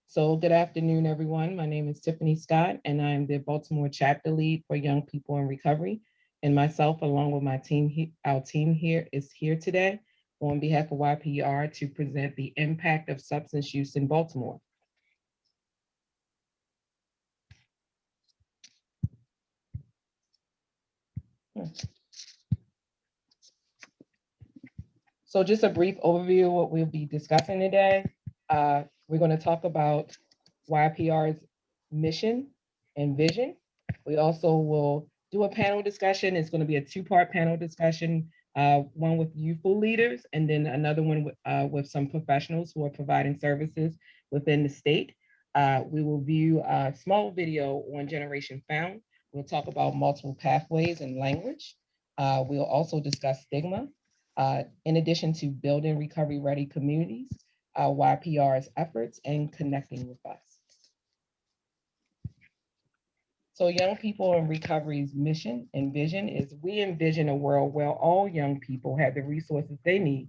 So good afternoon, everyone. My name is Tiffany Scott, and I'm the Baltimore chapter lead for Young People in Recovery. And myself, along with my team, our team here is here today on behalf of YPR to present the impact of substance use in Baltimore. So just a brief overview of what we'll be discussing today. We're going to talk about YPR's mission and vision. We also will do a panel discussion. It's going to be a two-part panel discussion, one with youthful leaders and then another one with some professionals who are providing services within the state. We will view a small video on Generation Found. We'll talk about multiple pathways and language. We'll also discuss stigma. In addition to building recovery-ready communities, YPR's efforts and connecting with us. So Young People in Recovery's mission and vision is we envision a world where all young people have the resources they need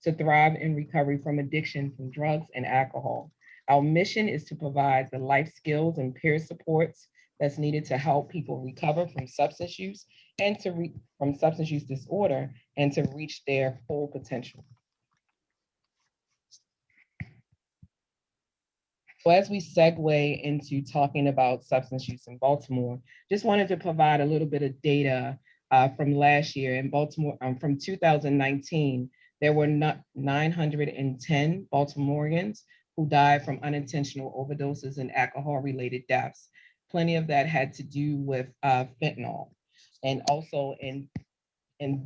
to thrive in recovery from addiction from drugs and alcohol. Our mission is to provide the life skills and peer supports that's needed to help people recover from substance use and from substance use disorder and to reach their full potential. So as we segue into talking about substance use in Baltimore, just wanted to provide a little bit of data from last year in Baltimore. From 2019, there were 910 Baltimoreans who died from unintentional overdoses and alcohol-related deaths. Plenty of that had to do with fentanyl. And also in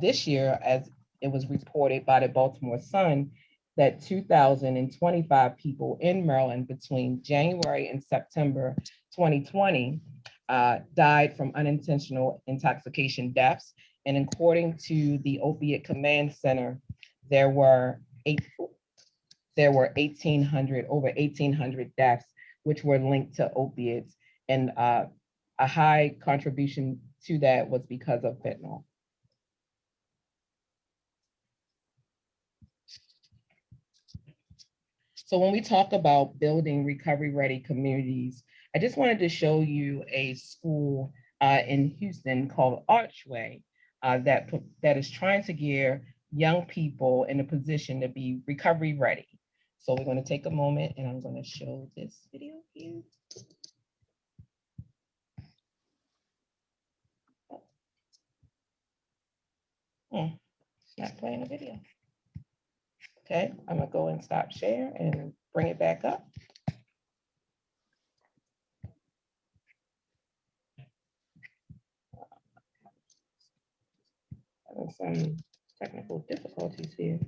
this year, as it was reported by the Baltimore Sun, that 2,025 people in Maryland between January and September 2020 died from unintentional intoxication deaths. And according to the Opiate Command Center, there were 1,800 deaths, which were linked to opiates. And a high contribution to that was because of fentanyl. So when we talk about building recovery-ready communities, I just wanted to show you a school in Houston called Archway that is trying to gear young people in a position to be recovery ready. So we're going to take a moment and I'm going to show this video here. It's not playing the video. Okay, I'm gonna go and stop share and bring it back up. Having some technical difficulties here.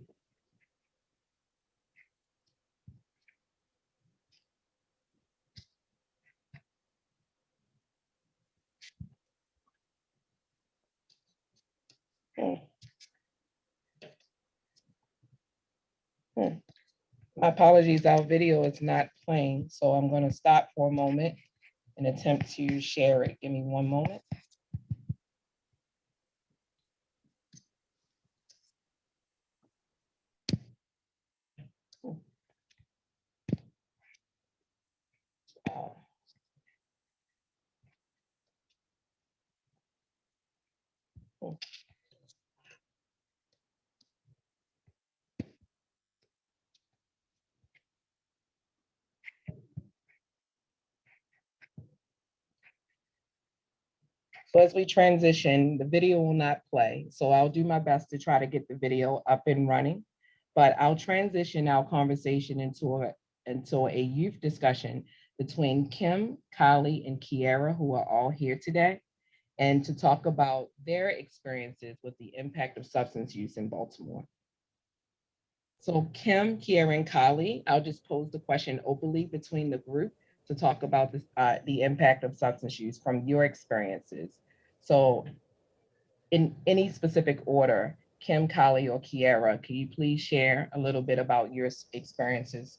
My apologies, our video is not playing, so I'm going to stop for a moment and attempt to share it. Give me one moment. So as we transition, the video will not play. So I'll do my best to try to get the video up and running, but I'll transition our conversation into a youth discussion between Kim, Kylie, and Kiara, who are all here today, and to talk about their experiences with the impact of substance use in Baltimore. So Kim, Kiara, and Kylie, I'll just pose the question openly between the group to talk about this, the impact of substance use from your experiences. So in any specific order, Kim, Kylie, or Kiara, can you please share a little bit about your experiences?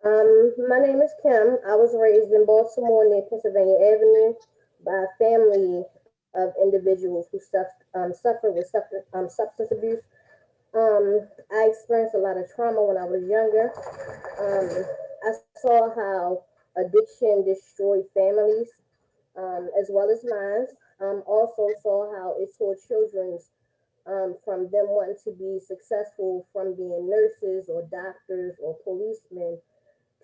My name is Kim. I was raised in Baltimore near Pennsylvania Avenue by a family of individuals who suffer with substance abuse. I experienced a lot of trauma when I was younger. I saw how addiction destroyed families, as well as mine. Also saw how it tore children's from them wanting to be successful from being nurses or doctors or policemen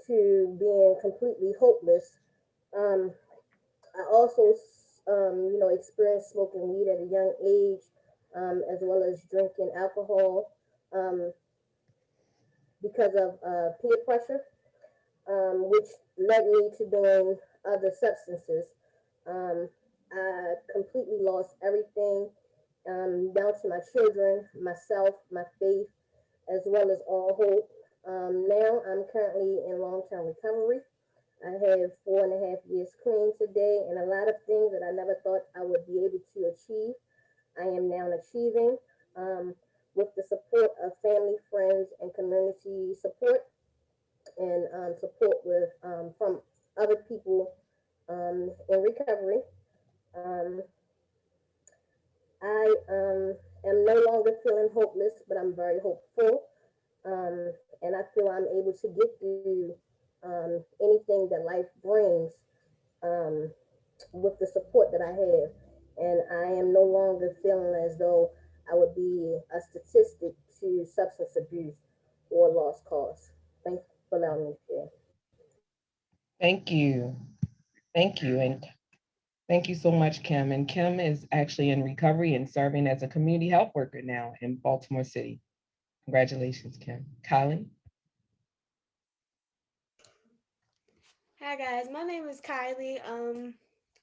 to being completely hopeless. Um, I also, experienced smoking weed at a young age, as well as drinking alcohol um, because of peer pressure, which led me to doing other substances. Um, I completely lost everything, down to my children, myself, my faith, as well as all hope. Now I'm currently in long-term recovery. I have 4.5 years clean today, and a lot of things that I never thought I would be able to achieve, I am now achieving, um, with the support of family, friends, and community support, and support with from other people in recovery. Um, I am no longer feeling hopeless, but I'm very hopeful, and I feel I'm able to get through anything that life brings, um, with the support that I have. And I am no longer feeling as though I would be a statistic to substance abuse or lost cause. Thanks for allowing me to share. Thank you. Thank you. And thank you so much, Kim. And Kim is actually in recovery and serving as a community health worker now in Baltimore City. Congratulations, Kim. Kylie? Hi guys, my name is Kylie.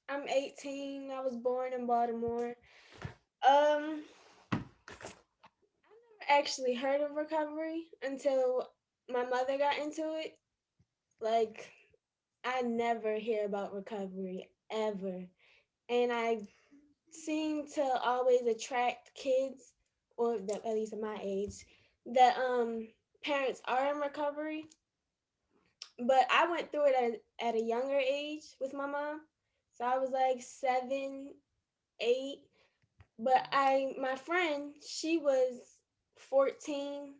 I'm 18. I was born in Baltimore. I never actually heard of recovery until my mother got into it. Like, I never hear about recovery ever, and I seem to always attract kids, or that at least at my age, that parents are in recovery. But I went through it at a younger age with my mom. So I was like 7, 8. But my friend, she was 14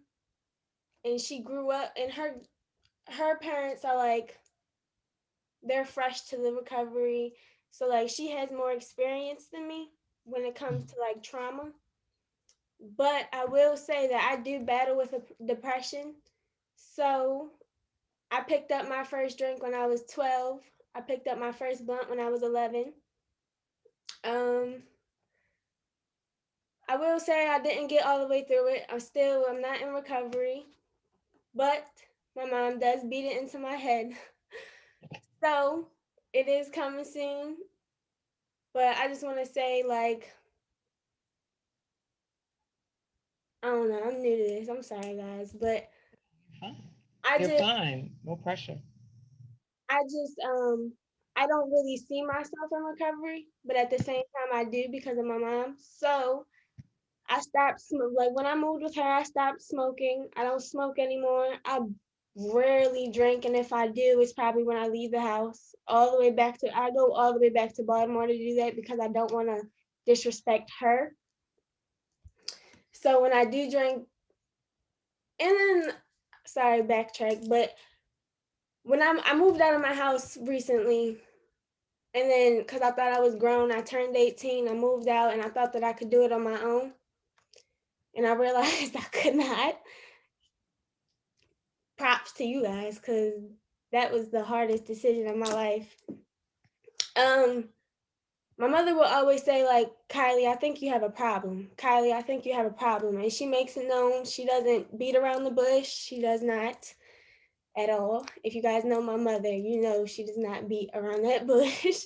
and she grew up, and her parents are like, they're fresh to the recovery. So like she has more experience than me when it comes to like trauma. But I will say that I do battle with depression. So I picked up my first drink when I was 12. I picked up my first blunt when I was 11. Um, I will say I didn't get all the way through it. I'm not in recovery, but my mom does beat it into my head. So it is coming soon. But I just want to say, like, I don't know. I'm new to this. I'm sorry, guys, but Fine. I You're just, fine. No pressure. I just, I don't really see myself in recovery, but at the same time, I do because of my mom. So I stopped like when I moved with her, I stopped smoking. I don't smoke anymore. I rarely drink, and if I do, it's probably when I leave the house. I go all the way back to Baltimore to do that because I don't want to disrespect her. So when I do drink, and then sorry, backtrack, but when I moved out of my house recently, and then because I thought I was grown, I turned 18, I moved out, and I thought that I could do it on my own, and I realized I could not. Props to you guys because that was the hardest decision of my life. Um, my mother will always say, like, Kylie, I think you have a problem. Kylie, I think you have a problem. And she makes it known. She doesn't beat around the bush. She does not at all. If you guys know my mother, you know she does not beat around that bush.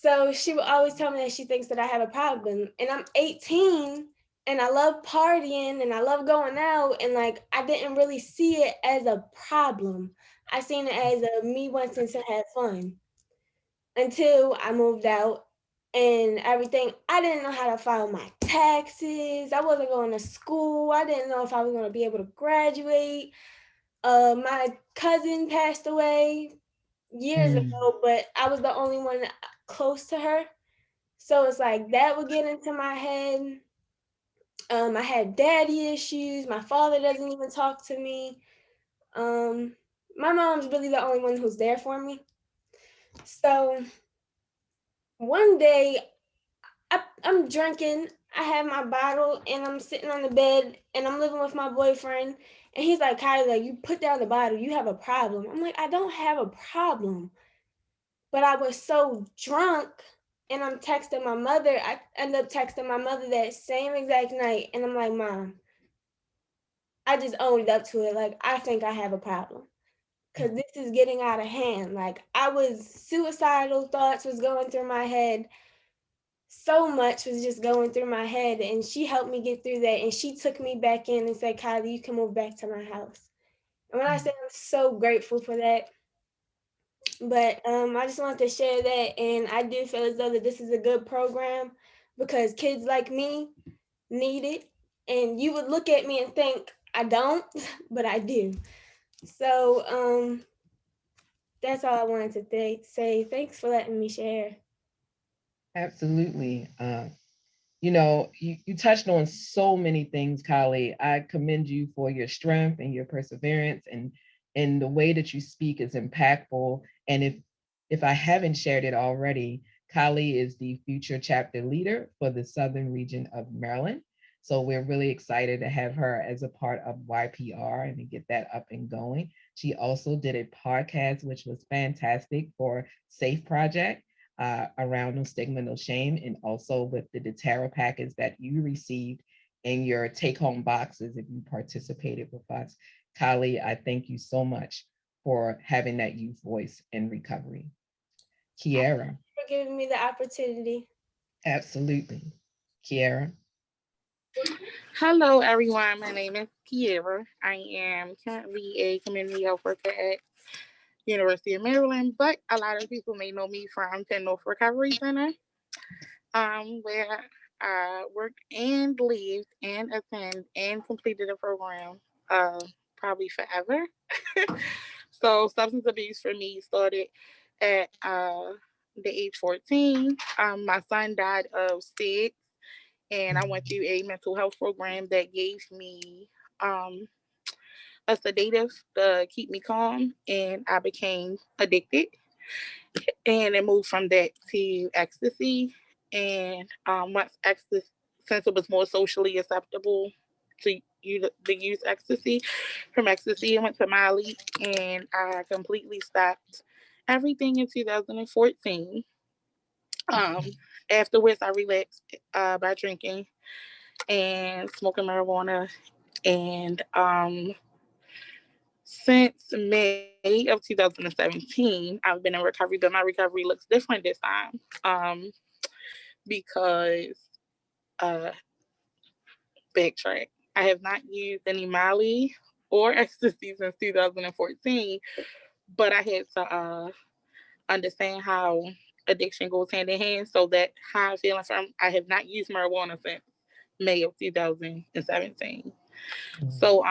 So she will always tell me that she thinks that I have a problem. And I'm 18 and I love partying and I love going out. And like, I didn't really see it as a problem. I seen it as a me wanting to have fun until I moved out and everything. I didn't know how to file my taxes. I wasn't going to school. I didn't know if I was going to be able to graduate. My cousin passed away years Mm. ago, but I was the only one close to her. So it's like that would get into my head. I had daddy issues. My father doesn't even talk to me. Um, my mom's really the only one who's there for me. So one day I'm drinking. I have my bottle and I'm sitting on the bed and I'm living with my boyfriend. And he's like, Kylie, like, you put down the bottle, you have a problem. I'm like, I don't have a problem. But I was so drunk and I'm texting my mother. I end up texting my mother that same exact night. And I'm like, Mom, I just owned up to it. Like, I think I have a problem. Cause this is getting out of hand. Like I was suicidal thoughts was going through my head. So much was just going through my head, and she helped me get through that. And she took me back in and said, Kylie, you can move back to my house. And when I say I'm so grateful for that, but I just wanted to share that, and I do feel as though that this is a good program because kids like me need it. And you would look at me and think I don't, but I do. So that's all I wanted to say. Thanks for letting me share. Absolutely. You touched on so many things, Kylie. I commend you for your strength and your perseverance, and the way that you speak is impactful. And if I haven't shared it already, Kylie is the future chapter leader for the Southern region of Maryland. So we're really excited to have her as a part of YPR and to get that up and going. She also did a podcast, which was fantastic for Safe Project, around no stigma, no shame, and also with the Deterra package that you received in your take home boxes if you participated with us. Kylie, I thank you so much for having that youth voice in recovery. Kiera, For giving me the opportunity. absolutely. Kiera, Hello, everyone. My name is Kiera. I am currently a community health worker at University of Maryland, but a lot of people may know me from Penn North Recovery Center, where I worked and lived and attended and completed a program probably forever. So substance abuse for me started at the age 14. My son died of SIDS, and I went through a mental health program that gave me um, a sedative to keep me calm, and I became addicted. And it moved from that to ecstasy. And once ecstasy, since it was more socially acceptable to you to use ecstasy, from ecstasy I went to Molly, and I completely stopped everything in 2014. Um, Afterwards, I relapsed by drinking and smoking marijuana. And since May of 2017, I've been in recovery, but my recovery looks different this time, because, uh, backtrack, I have not used any Molly or ecstasy since 2014, but I had to understand how addiction goes hand in hand. So that how I'm feeling from, I have not used marijuana since May of 2017. So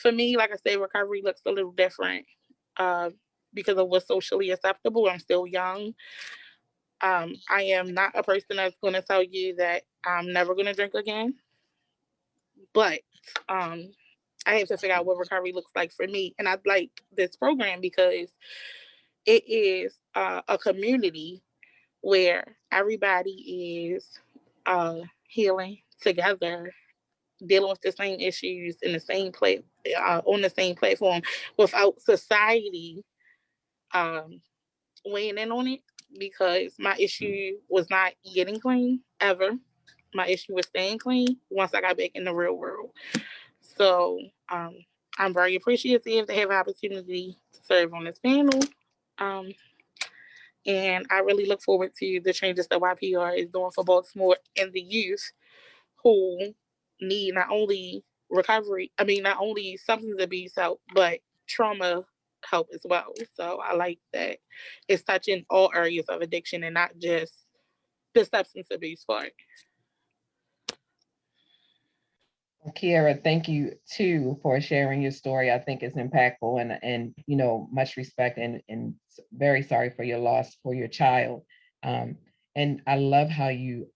for me, like I said, recovery looks a little different uh, because of what's socially acceptable. I'm still young. I am not a person that's going to tell you that I'm never going to drink again, but um, I have to figure out what recovery looks like for me. And I like this program because it is a community where everybody is healing together, dealing with the same issues in the same place, on the same platform, without society um, weighing in on it. Because my issue was not getting clean ever. My issue was staying clean once I got back in the real world. So um, I'm very appreciative to have an opportunity to serve on this panel. Um, and I really look forward to the changes that YPR is doing for Baltimore and the youth who need not only recovery, I mean, not only substance abuse help, but trauma help as well. So I like that it's touching all areas of addiction and not just the substance abuse part. Kiera, thank you too for sharing your story. I think it's impactful, and much respect, and very sorry for your loss for your child. Um, and I love how you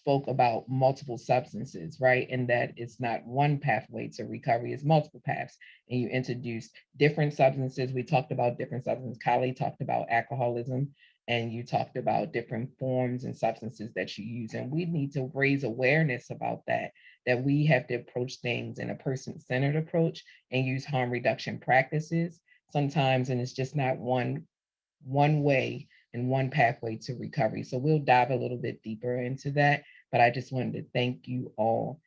spoke about multiple substances, right? And that it's not one pathway to recovery, it's multiple paths. And you introduced different substances. We talked about different substances. Kylie talked about alcoholism, and you talked about different forms and substances that you use. And we need to raise awareness about that, that we have to approach things in a person-centered approach and use harm reduction practices sometimes, and it's just not one way and one pathway to recovery. So we'll dive a little bit deeper into that, but I just wanted to thank you all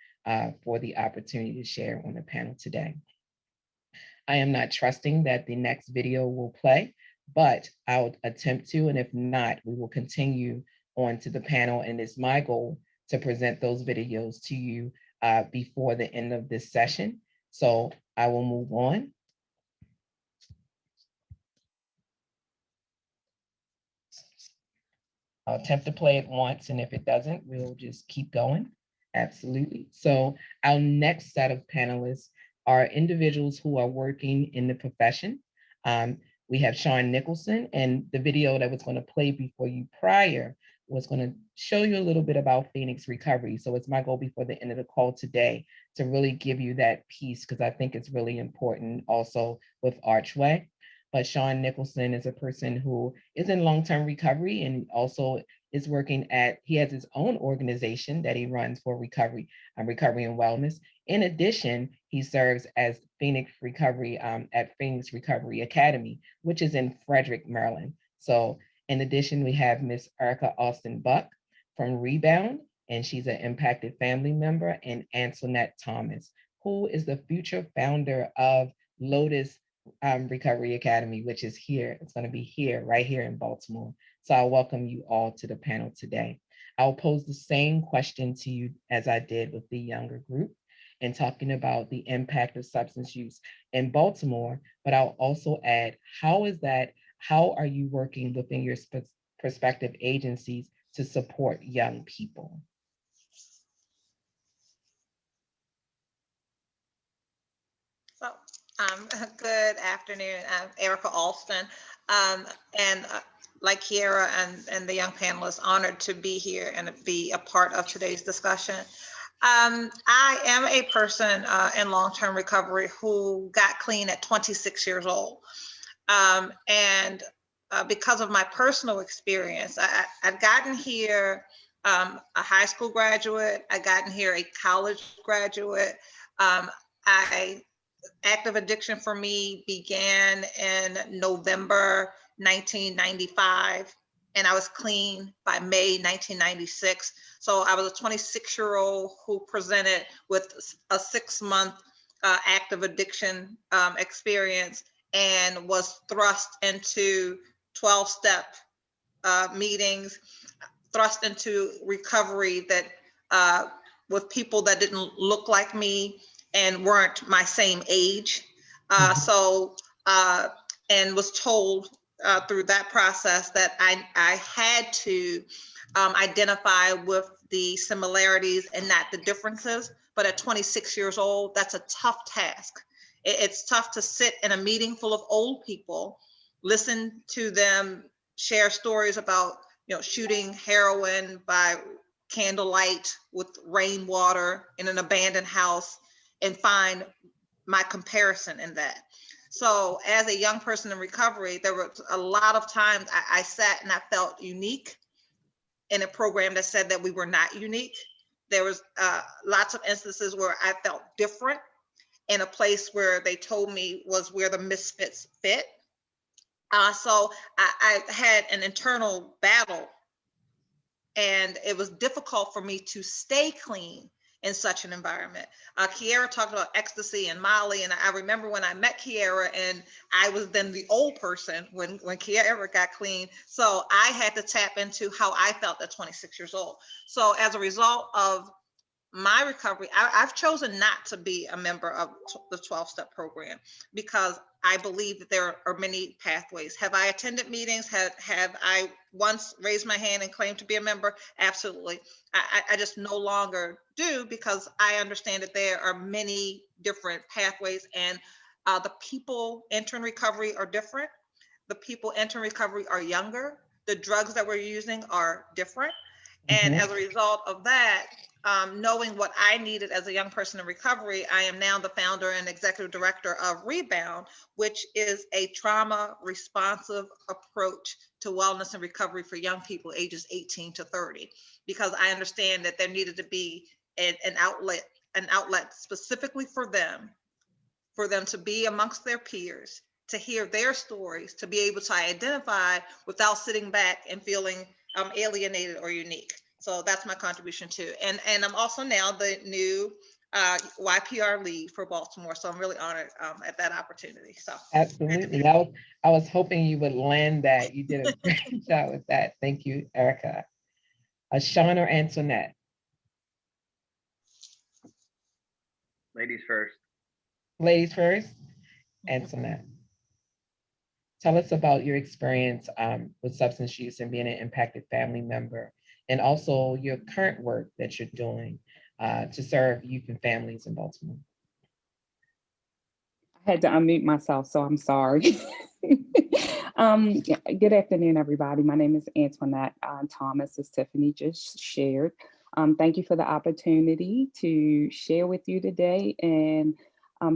for the opportunity to share on the panel today. I am not trusting that the next video will play, but I'll attempt to, and if not, we will continue on to the panel, and it's my goal to present those videos to you before the end of this session. So I will move on. I'll attempt to play it once, and if it doesn't, we'll just keep going. Absolutely. So our next set of panelists are individuals who are working in the profession. Um, we have Sean Nicholson, and the video that was going to play before you prior was going to show you a little bit about Phoenix recovery. So it's my goal before the end of the call today to really give you that piece, because I think it's really important also with Archway. But Sean Nicholson is a person who is in long-term recovery and also is working at, he has his own organization that he runs for recovery and wellness. In addition, he serves as Phoenix Recovery at Phoenix Recovery Academy, which is in Frederick, Maryland. So in addition, we have Miss Erica Austin Buck from Rebound, and she's an impacted family member, and Antoinette Thomas, who is the future founder of Lotus Recovery Academy, which is here. It's going to be here, right here in Baltimore. So I welcome you all to the panel today. I'll pose the same question to you as I did with the younger group and talking about the impact of substance use in Baltimore, but I'll also add, how are you working within your prospective agencies to support young people? So, good afternoon. I'm Erica Alston, and like Kiera and the young panelists, honored to be here and be a part of today's discussion. I am a person in long-term recovery who got clean at 26 years old. And because of my personal experience, I've gotten here a high school graduate, I gotten here a college graduate. Active addiction for me began in November 1995, and I was clean by May 1996. So I was a 26-year-old who presented with a 6-month active addiction experience and was thrust into 12-step meetings, thrust into recovery that with people that didn't look like me and weren't my same age. And was told through that process that I had to identify with the similarities and not the differences. But at 26 years old, that's a tough task. It's tough to sit in a meeting full of old people, listen to them share stories about, shooting heroin by candlelight with rainwater in an abandoned house, and find my comparison in that. So as a young person in recovery, there were a lot of times I sat and I felt unique in a program that said that we were not unique. There was lots of instances where I felt different in a place where they told me was where the misfits fit. So I had an internal battle, and it was difficult for me to stay clean in such an environment. Kiera talked about ecstasy and Molly, and I remember when I met Kiera, and I was then the old person when Kiera got clean. So I had to tap into how I felt at 26 years old. So as a result of my recovery, I've chosen not to be a member of the 12-step program because I believe that there are many pathways. Have I attended meetings? Have I once raised my hand and claimed to be a member? Absolutely. I just no longer do because I understand that there are many different pathways, and the people entering recovery are different. The people entering recovery are younger. The drugs that we're using are different. And Mhm. as a result of that, knowing what I needed as a young person in recovery, I am now the founder and executive director of Rebound, which is a trauma responsive approach to wellness and recovery for young people ages 18 to 30, because I understand that there needed to be an outlet specifically for them to be amongst their peers, to hear their stories, to be able to identify without sitting back and feeling alienated or unique. So that's my contribution too. And I'm also now the new YPR lead for Baltimore. So I'm really honored at that opportunity. So great to be Absolutely. here. I was hoping you would land that. You did a great job with that. Thank you, Erica. Sean or Antoinette? Ladies first. Ladies first. Antoinette. Tell us about your experience with substance use and being an impacted family member, and also your current work that you're doing to serve youth and families in Baltimore. I had to unmute myself, so I'm sorry. Good afternoon, everybody. My name is Antoinette Thomas, as Tiffinee just shared. Thank you for the opportunity to share with you today, and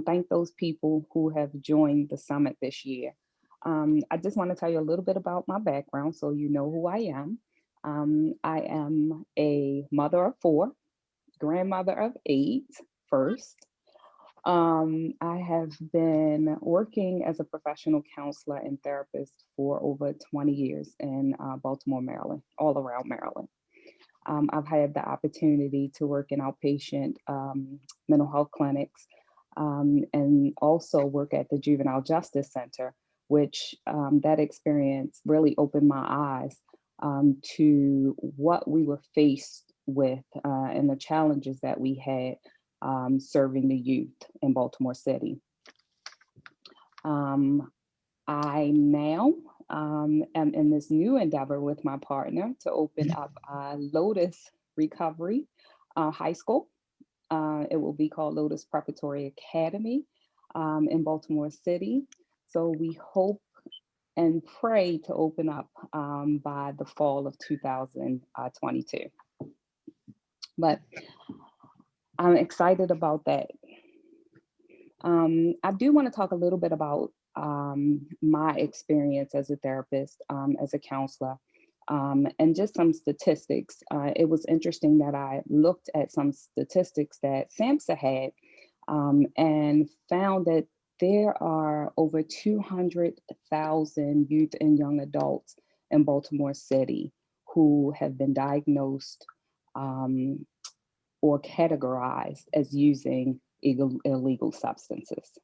thank those people who have joined the summit this year. I just want to tell you a little bit about my background so you know who I am. I am a mother of 4, grandmother of 8 first. I have been working as a professional counselor and therapist for over 20 years in Baltimore, Maryland, all around Maryland. I've had the opportunity to work in outpatient mental health clinics and also work at the Juvenile Justice Center, which that experience really opened my eyes to what we were faced with and the challenges that we had serving the youth in Baltimore City. I now am in this new endeavor with my partner to open up Lotus Recovery High School. It will be called Lotus Preparatory Academy in Baltimore City. So we hope and pray to open up by the fall of 2022. But I'm excited about that. I do want to talk a little bit about my experience as a therapist, as a counselor, and just some statistics. It was interesting that I looked at some statistics that SAMHSA had and found that there are over 200,000 youth and young adults in Baltimore City who have been diagnosed or categorized as using illegal substances.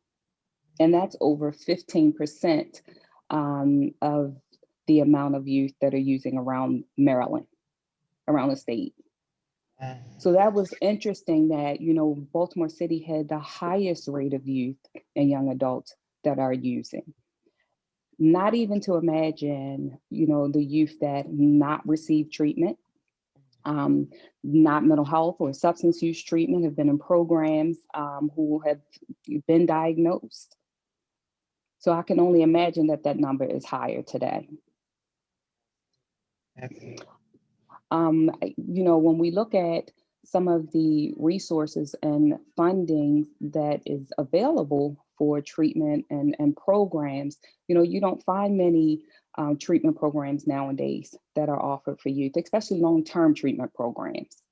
And that's over 15% of the amount of youth that are using around Maryland, around the state. So that was interesting that, you know, Baltimore City had the highest rate of youth and young adults that are using. Not even to imagine, you know, the youth that not receive treatment, not mental health or substance use treatment, have been in programs, who have been diagnosed. So I can only imagine that that number is higher today. You know, when we look at some of the resources and funding that is available for treatment and programs, you know, you don't find many treatment programs nowadays that are offered for youth, especially long-term treatment programs.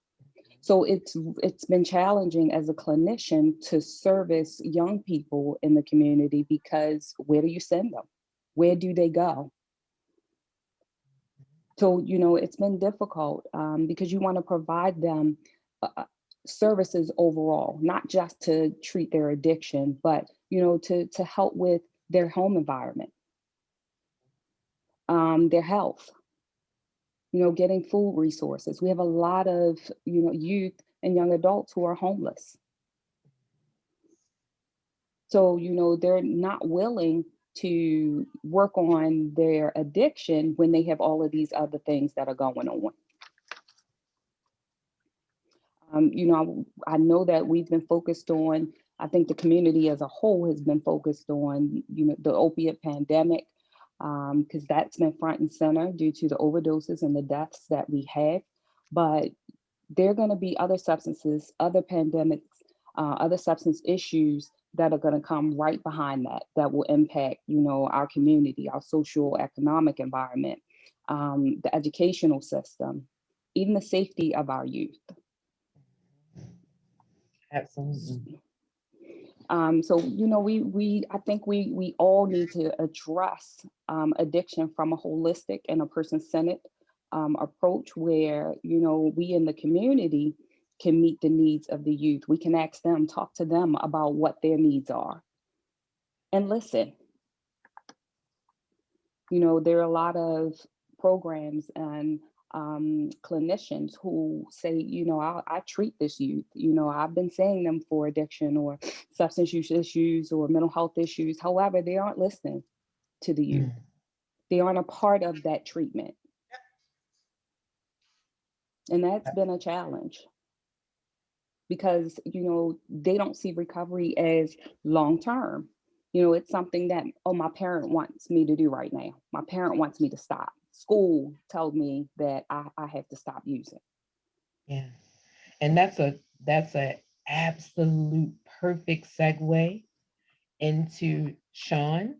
So it's been challenging as a clinician to service young people in the community, because where do you send them? Where do they go? So, you know, it's been difficult because you want to provide them services overall, not just to treat their addiction, but, you know, to help with their home environment, their health, you know, getting food resources. We have a lot of, you know, youth and young adults who are homeless. So, you know, they're not willing to work on their addiction when they have all of these other things that are going on. You know, I know that we've been focused on, I think the community as a whole has been focused on, you know, the opiate pandemic, because that's been front and center due to the overdoses and the deaths that we have. but there are going to be other substances, other pandemics, other substance issues that are going to come right behind that, that will impact, our community, our social economic environment, the educational system, even the safety of our youth. Absolutely. So I think we all need to address addiction from a holistic and a person-centered approach, where we in the community can meet the needs of the youth. We can ask them, talk to them about what their needs are, and listen. There are a lot of programs and clinicians who say, I treat this youth. I've been seeing them for addiction or substance use issues or mental health issues. However, they aren't listening to the youth. They aren't a part of that treatment. And that's been a challenge, because, they don't see recovery as long-term. It's something that, oh, my parent wants me to do right now. My parent wants me to stop. School told me that I have to stop using. Yeah. And that's a absolute perfect segue into Sean,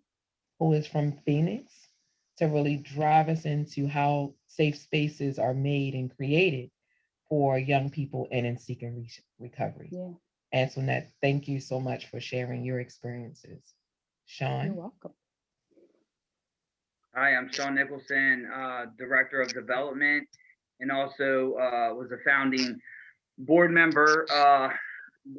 who is from Phoenix, to really drive us into how safe spaces are made and created for young people in and seeking recovery. Yeah. Antoinette, thank you so much for sharing your experiences. Sean? You're welcome. Hi, I'm Sean Nicholson, Director of Development, and also was a founding board member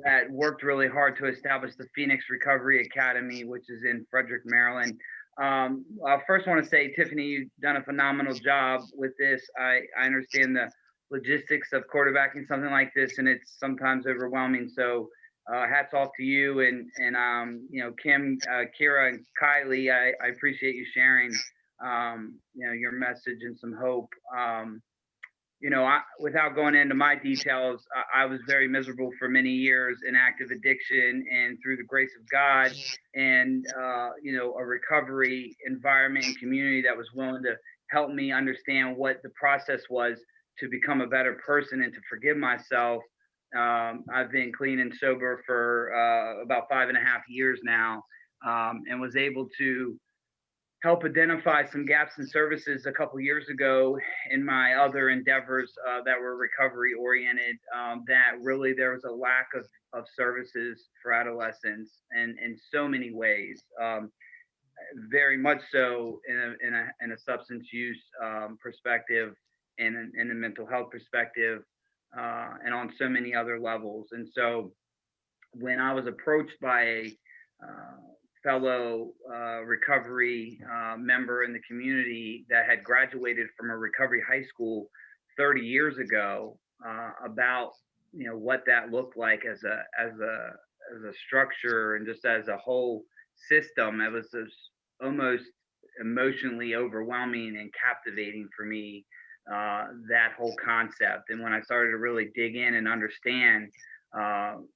that worked really hard to establish the Phoenix Recovery Academy, which is in Frederick, Maryland. I first want to say, Tiffinee, you've done a phenomenal job with this. I understand the logistics of quarterbacking something like this, and it's sometimes overwhelming. So hats off to you and Kim, Kira, and Kylie. I appreciate you sharing your message and some hope. Without going into my details, I was very miserable for many years in active addiction, and through the grace of God and, a recovery environment and community that was willing to help me understand what the process was to become a better person and to forgive myself. I've been clean and sober for about 5.5 years now, and was able to help identify some gaps in services a couple years ago in my other endeavors that were recovery oriented, that really there was a lack of services for adolescents, and in so many ways, very much so in a substance use perspective, and in a mental health perspective, and on so many other levels. And so when I was approached by a fellow recovery member in the community that had graduated from a recovery high school 30 years ago, about what that looked like as a structure and just as a whole system. It was just almost emotionally overwhelming and captivating for me, that whole concept. And when I started to really dig in and understand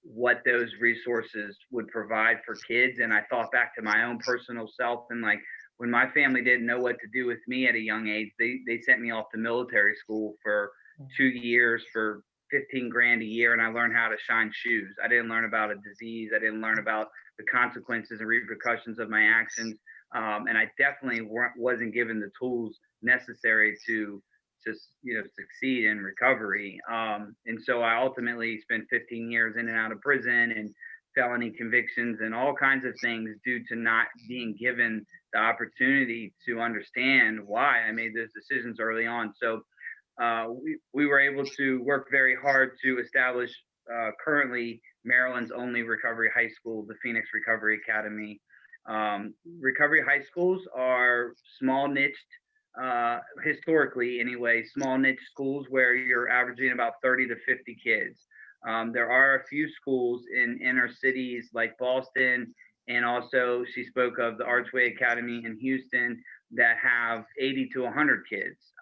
what those resources would provide for kids, and I thought back to my own personal self, and like when my family didn't know what to do with me at a young age, they sent me off to military school for 2 years for 15 grand a year, and I learned how to shine shoes. I didn't learn about a disease. I didn't learn about the consequences and repercussions of my actions, and I definitely wasn't given the tools necessary to succeed in recovery. And so I ultimately spent 15 years in and out of prison and felony convictions and all kinds of things due to not being given the opportunity to understand why I made those decisions early on. So we were able to work very hard to establish currently Maryland's only recovery high school, the Phoenix Recovery Academy. Recovery high schools are small niched, historically anyway, small niche schools where you're averaging about 30 to 50 kids. There are a few schools in inner cities like Boston, and also she spoke of the Archway Academy in Houston that have 80 to 100 kids.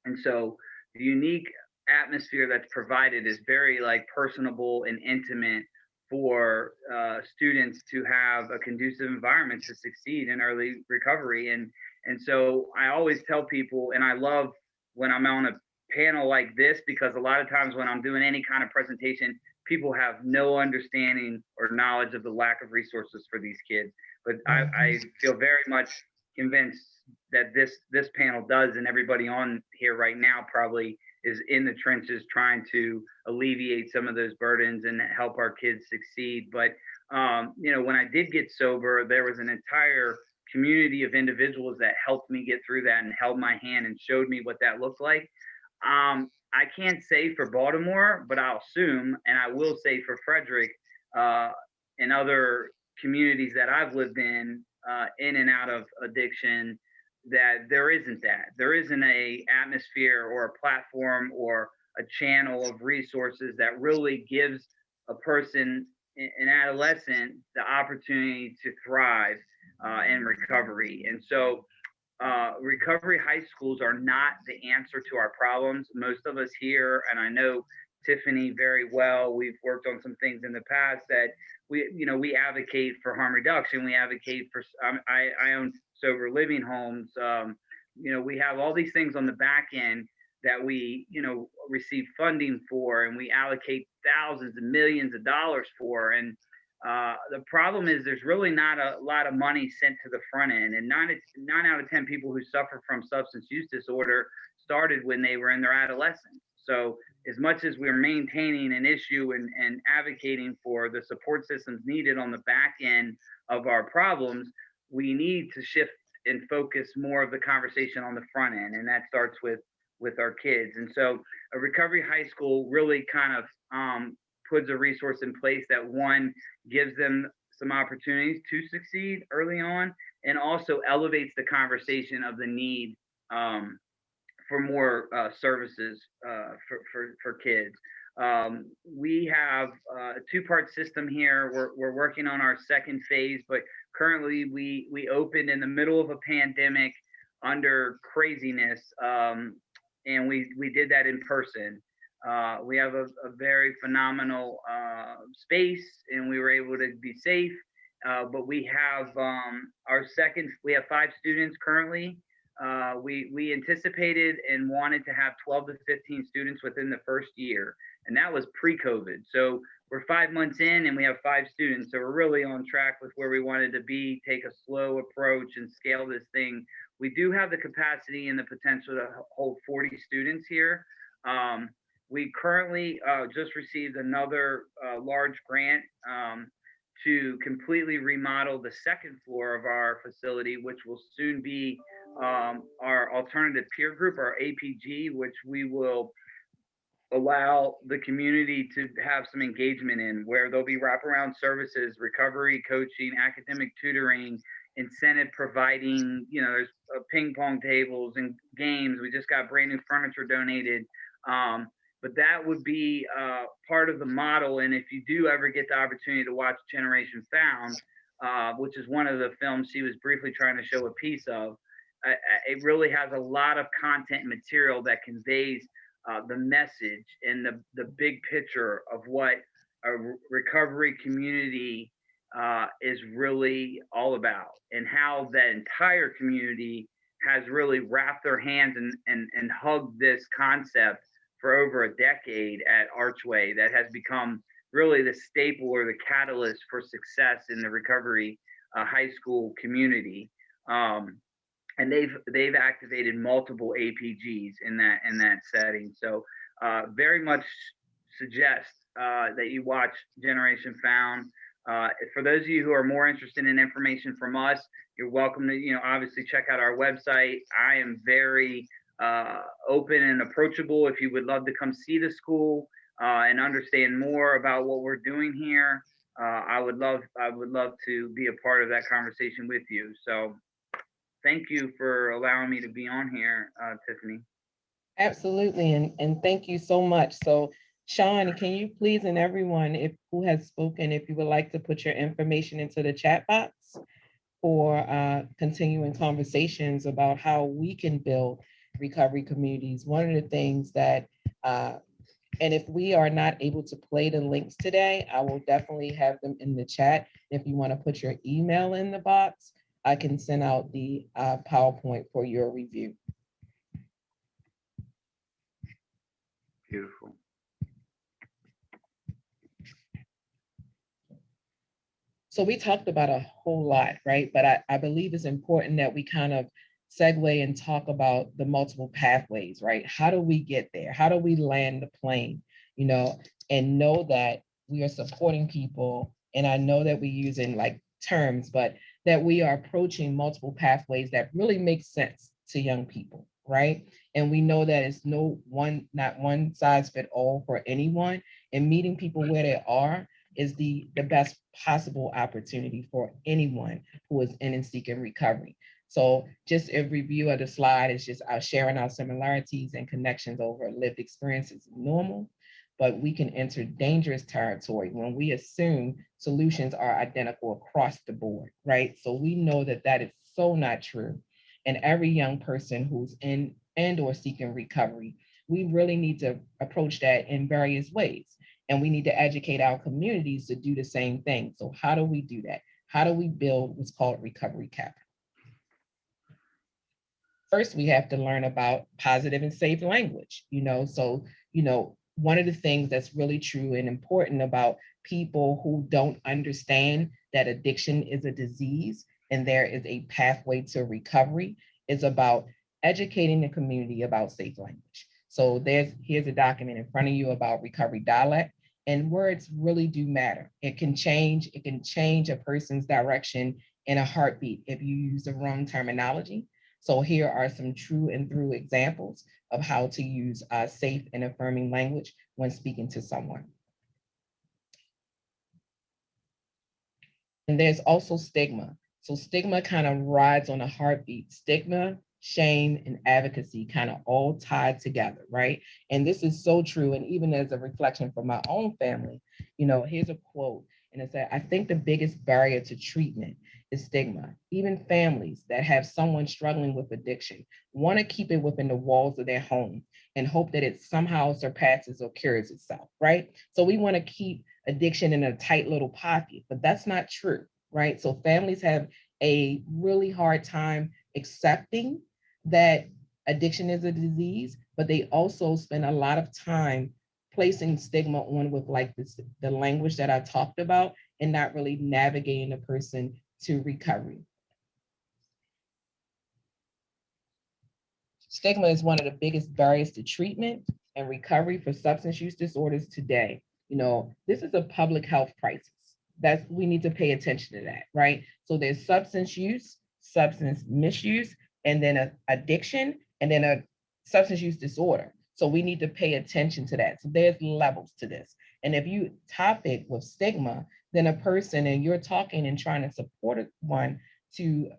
And so the unique atmosphere that's provided is very like personable and intimate for students to have a conducive environment to succeed in early recovery. And so I always tell people, and I love when I'm on a panel like this, because a lot of times when I'm doing any kind of presentation, people have no understanding or knowledge of the lack of resources for these kids. But I feel very much convinced that this panel does, and everybody on here right now probably is in the trenches trying to alleviate some of those burdens and help our kids succeed. But when I did get sober, there was an entire community of individuals that helped me get through that and held my hand and showed me what that looked like. I can't say for Baltimore, but I'll assume, and I will say for Frederick and other communities that I've lived in and out of addiction, that there isn't that. There isn't a atmosphere or a platform or a channel of resources that really gives a person, an adolescent, the opportunity to thrive in recovery. And so recovery high schools are not the answer to our problems. Most of us here, and I know Tiffinee very well, we've worked on some things in the past that we advocate for harm reduction. We advocate for, I own sober living homes. We have all these things on the back end that we, receive funding for, and we allocate thousands and millions of dollars for. And the problem is there's really not a lot of money sent to the front end. And 9 out of 10 people who suffer from substance use disorder started when they were in their adolescence. So as much as we're maintaining an issue and advocating for the support systems needed on the back end of our problems, we need to shift and focus more of the conversation on the front end. And that starts with our kids. And so a recovery high school really kind of puts a resource in place that, one, gives them some opportunities to succeed early on, and also elevates the conversation of the need for more services for kids. We have a two-part system here. We're working on our second phase, but currently we opened in the middle of a pandemic under craziness, and we did that in person. We have a very phenomenal space, and we were able to be safe. But we have we have 5 students currently. We anticipated and wanted to have 12 to 15 students within the first year, and that was pre-COVID. So we're 5 months in, and we have 5 students. So we're really on track with where we wanted to be, take a slow approach and scale this thing. We do have the capacity and the potential to hold 40 students here. We currently just received another large grant to completely remodel the second floor of our facility, which will soon be our alternative peer group, our APG, which we will allow the community to have some engagement in, where there'll be wraparound services, recovery, coaching, academic tutoring, incentive providing, there's ping pong tables and games. We just got brand new furniture donated. But that would be part of the model. And if you do ever get the opportunity to watch Generation Found, which is one of the films she was briefly trying to show a piece of, it really has a lot of content and material that conveys the message and the big picture of what a recovery community is really all about, and how the entire community has really wrapped their hands and hugged this concept for over a decade at Archway, that has become really the staple or the catalyst for success in the recovery high school community. And they've activated multiple APGs in that setting. So very much suggest that you watch Generation Found. For those of you who are more interested in information from us, you're welcome to obviously check out our website. I am very open and approachable. If you would love to come see the school and understand more about what we're doing here, I would love to be a part of that conversation with you. So thank you for allowing me to be on here, Tiffinee. Absolutely, and thank you so much. So Sean, can you please, and everyone who has spoken, if you would like to put your information into the chat box for continuing conversations about how we can build recovery communities. One of the things that, and if we are not able to play the links today, I will definitely have them in the chat. If you want to put your email in the box, I can send out the PowerPoint for your review. Beautiful. So we talked about a whole lot, right? But I believe it's important that we kind of segue and talk about the multiple pathways, right? How do we get there? How do we land the plane, you know, and know that we are supporting people? And I know that we're using like terms, but that we are approaching multiple pathways that really make sense to young people, right? And we know that it's not one size fit all for anyone, and meeting people where they are is the best possible opportunity for anyone who is in and seeking recovery. So just a review of the slide is just sharing our similarities and connections over lived experiences normal, but we can enter dangerous territory when we assume solutions are identical across the board, right? So we know that that is so not true. And every young person who's in and or seeking recovery, we really need to approach that in various ways. And we need to educate our communities to do the same thing. So how do we do that? How do we build what's called recovery capital? First, we have to learn about positive and safe language, so, one of the things that's really true and important about people who don't understand that addiction is a disease and there is a pathway to recovery is about educating the community about safe language. So here's a document in front of you about recovery dialect, and words really do matter. It can change a person's direction in a heartbeat if you use the wrong terminology. So here are some true and through examples of how to use safe and affirming language when speaking to someone. And there's also stigma. So stigma kind of rides on a heartbeat. Stigma, shame, and advocacy kind of all tied together, right? And this is so true. And even as a reflection for my own family, here's a quote, and it said, I think the biggest barrier to treatment is stigma. Even families that have someone struggling with addiction want to keep it within the walls of their home and hope that it somehow surpasses or cures itself, right? So we want to keep addiction in a tight little pocket, but that's not true, right? So families have a really hard time accepting that addiction is a disease, but they also spend a lot of time placing stigma on with like this, the language that I talked about, and not really navigating a person to recovery. Stigma is one of the biggest barriers to treatment and recovery for substance use disorders today. This is a public health crisis. We need to pay attention to that, right? So there's substance use, substance misuse, and then addiction, and then a substance use disorder. So we need to pay attention to that. So there's levels to this. And if you top it with stigma, then a person, and you're talking and trying to support one to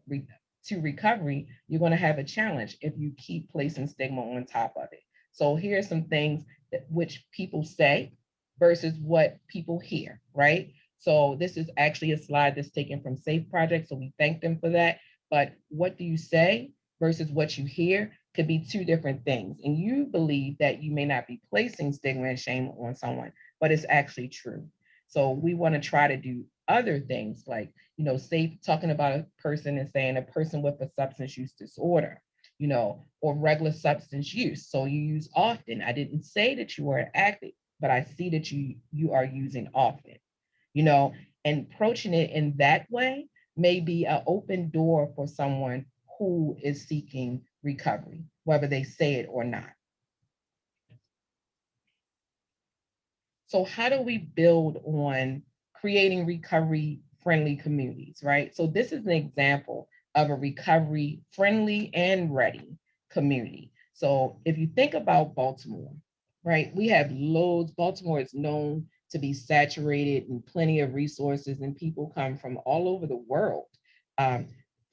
recovery, you're going to have a challenge if you keep placing stigma on top of it. So here are some things that which people say versus what people hear, right? So this is actually a slide that's taken from Safe Project, so we thank them for that. But what do you say versus what you hear could be two different things. And you believe that you may not be placing stigma and shame on someone, but it's actually true. So we want to try to do other things like, safe, talking about a person and saying a person with a substance use disorder, or regular substance use. So you use often. I didn't say that you were an addict, but I see that you are using often, and approaching it in that way may be an open door for someone who is seeking recovery, whether they say it or not. So how do we build on creating recovery friendly communities, right? So this is an example of a recovery friendly and ready community. So if you think about Baltimore, right, we have loads. Baltimore is known to be saturated and plenty of resources, and people come from all over the world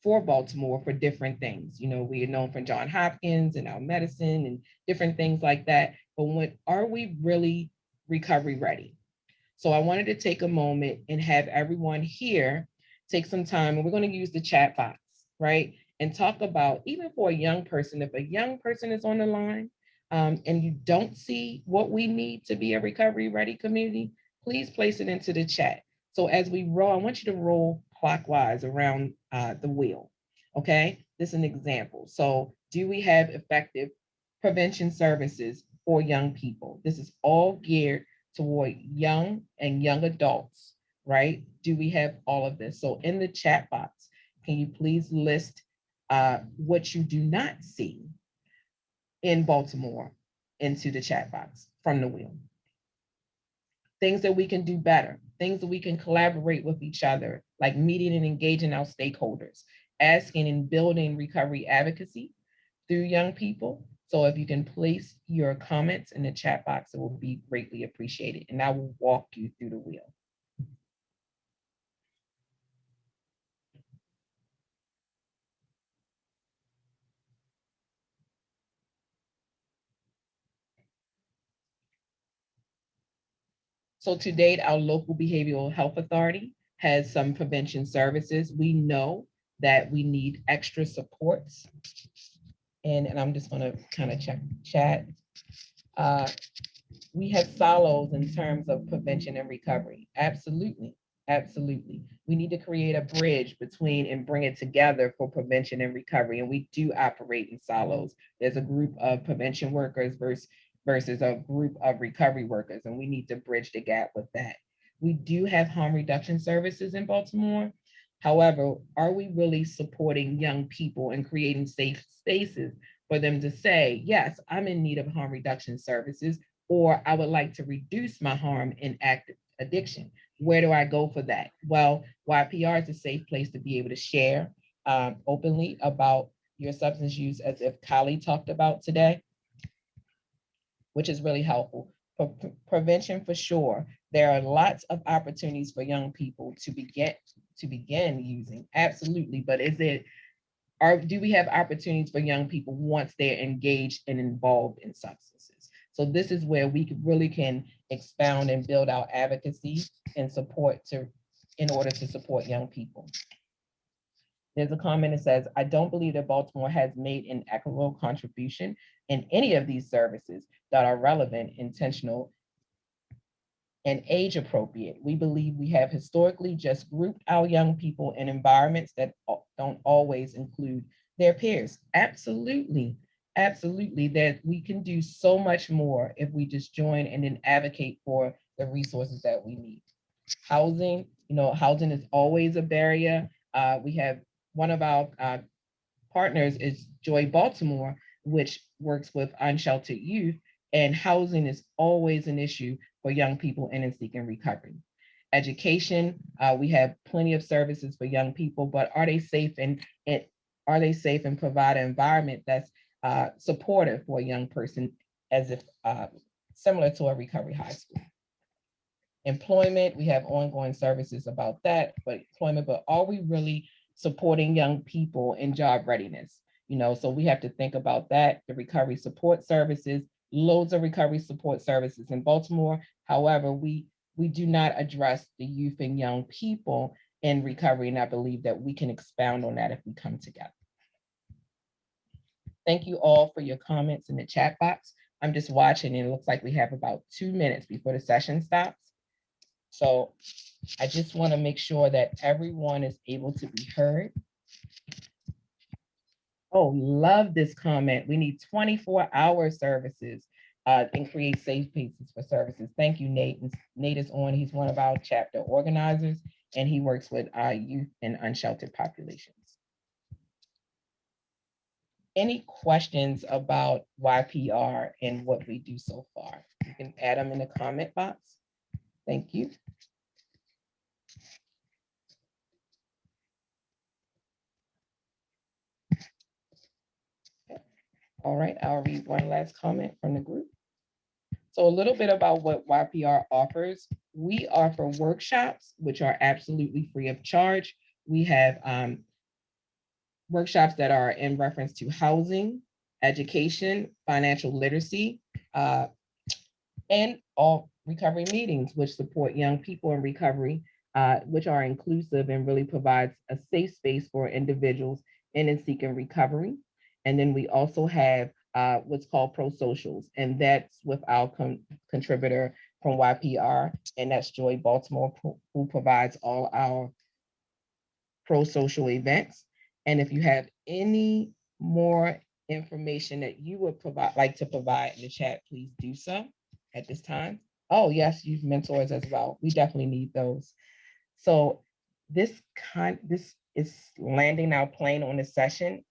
for Baltimore for different things. We are known for Johns Hopkins and our medicine and different things like that. But are we really recovery ready? So I wanted to take a moment and have everyone here take some time, and we're going to use the chat box, right? And talk about, even for a young person, if a young person is on the line and you don't see what we need to be a recovery ready community, please place it into the chat. So as we roll, I want you to roll clockwise around the wheel, okay? This is an example. So do we have effective prevention services for young people. This is all geared toward young and young adults, right? Do we have all of this? So in the chat box, can you please list what you do not see in Baltimore into the chat box from the wheel? Things that we can do better, things that we can collaborate with each other, like meeting and engaging our stakeholders, asking and building recovery advocacy through young people. So if you can place your comments in the chat box, it will be greatly appreciated. And I will walk you through the wheel. So to date, our local behavioral health authority has some prevention services. We know that we need extra supports. And I'm just gonna kind of check chat. We have silos in terms of prevention and recovery. Absolutely. Absolutely. We need to create a bridge between and bring it together for prevention and recovery. And we do operate in silos. There's a group of prevention workers versus a group of recovery workers, and we need to bridge the gap with that. We do have harm reduction services in Baltimore. However, are we really supporting young people and creating safe spaces for them to say, yes, I'm in need of harm reduction services, or I would like to reduce my harm in active addiction? Where do I go for that? Well, YPR is a safe place to be able to share openly about your substance use, as if Kali talked about today, which is really helpful. For prevention, for sure, there are lots of opportunities for young people to begin using. Absolutely, but do we have opportunities for young people once they're engaged and involved in substances? So this is where we really can expound and build our advocacy and support in order to support young people. There's a comment that says, I don't believe that Baltimore has made an equitable contribution in any of these services that are relevant, intentional, and age appropriate. We believe we have historically just grouped our young people in environments that don't always include their peers. Absolutely, absolutely, that we can do so much more if we just join and then advocate for the resources that we need. Housing, housing is always a barrier. We have one of our partners is Joy Baltimore, which works with unsheltered youth, and housing is always an issue for young people in seeking recovery. Education, we have plenty of services for young people, but are they safe and provide an environment that's supportive for a young person, as if similar to a recovery high school? Employment, we have ongoing services about that, but are we really supporting young people in job readiness? So we have to think about that. The recovery support services, loads of recovery support services in Baltimore. However, we do not address the youth and young people in recovery, and I believe that we can expound on that if we come together. Thank you all for your comments in the chat box. I'm just watching, and it looks like we have about 2 minutes before the session stops. So I just want to make sure that everyone is able to be heard. Oh, love this comment. We need 24-hour services and create safe spaces for services. Thank you, Nate. Nate is on. He's one of our chapter organizers, and he works with our youth and unsheltered populations. Any questions about YPR and what we do so far? You can add them in the comment box. Thank you. All right, I'll read one last comment from the group. So a little bit about what YPR offers. We offer workshops, which are absolutely free of charge. We have workshops that are in reference to housing, education, financial literacy, and all recovery meetings, which support young people in recovery, which are inclusive and really provides a safe space for individuals in seeking recovery. And then we also have what's called pro socials, and that's with our contributor from YPR, and that's Joy Baltimore, who provides all our pro social events. And if you have any more information that you would like to provide in the chat, please do so at this time. Oh, yes, youth mentors as well. We definitely need those. So this is landing our plane on the session.